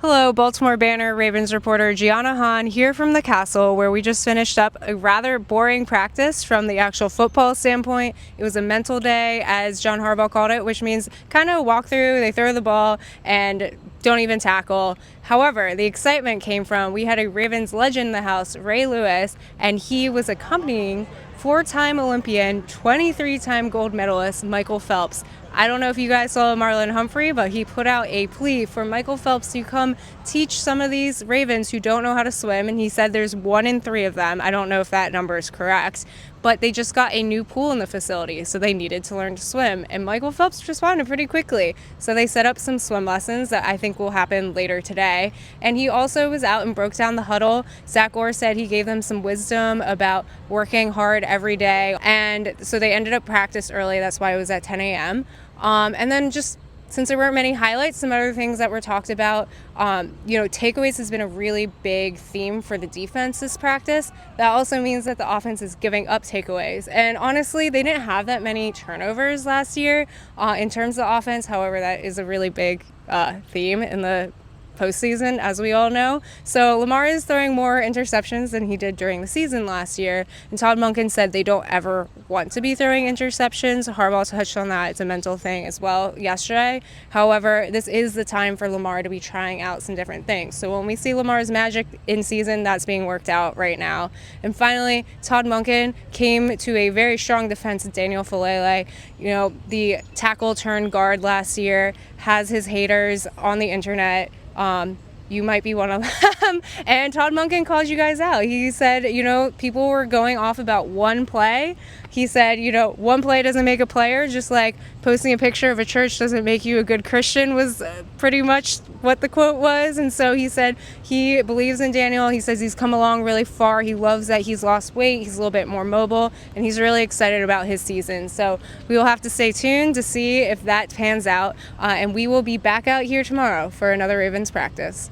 Hello, Baltimore Banner Ravens reporter Giana Han here from the castle, where we just finished up a rather boring practice from the actual football standpoint. It was a mental day, as John Harbaugh called it, which means kind of walk through, they throw the ball, and don't even tackle. However, the excitement came from, we had a Ravens legend in the house, Ray Lewis, and he was accompanying four-time Olympian, 23-time gold medalist Michael Phelps. I don't know if you guys saw Marlon Humphrey, but he put out a plea for Michael Phelps to come teach some of these Ravens who don't know how to swim, and he said there's 1 in 3 of them. I don't know if that number is correct, but they just got a new pool in the facility, so they needed to learn to swim, and Michael Phelps responded pretty quickly. So they set up some swim lessons that I think will happen later today, and he also was out and broke down the huddle. Zach Orr said he gave them some wisdom about working hard every day, and so they ended up practice early. That's why it was at 10 a.m. And then just since there weren't many highlights, some other things that were talked about, takeaways has been a really big theme for the defense this practice. That also means that the offense is giving up takeaways. And honestly, they didn't have that many turnovers last year in terms of offense. However, that is a really big theme in the postseason, as we all know. So Lamar is throwing more interceptions than he did during the season last year, and Todd Monkin said they don't ever want to be throwing interceptions. Harbaugh touched on that. It's a mental thing as well yesterday. However, this is the time for Lamar to be trying out some different things. So when we see Lamar's magic in season, that's being worked out right now. And finally, Todd Monkin came to a very strong defense of Daniel Falele. The tackle turned guard last year, has his haters on the internet. You might be one of them. And Todd Monkin called you guys out. He said, people were going off about one play. He said, one play doesn't make a player, just like posting a picture of a church doesn't make you a good Christian was pretty much what the quote was. And so he said he believes in Daniel. He says he's come along really far. He loves that he's lost weight. He's a little bit more mobile, and he's really excited about his season. So we will have to stay tuned to see if that pans out. And we will be back out here tomorrow for another Ravens practice.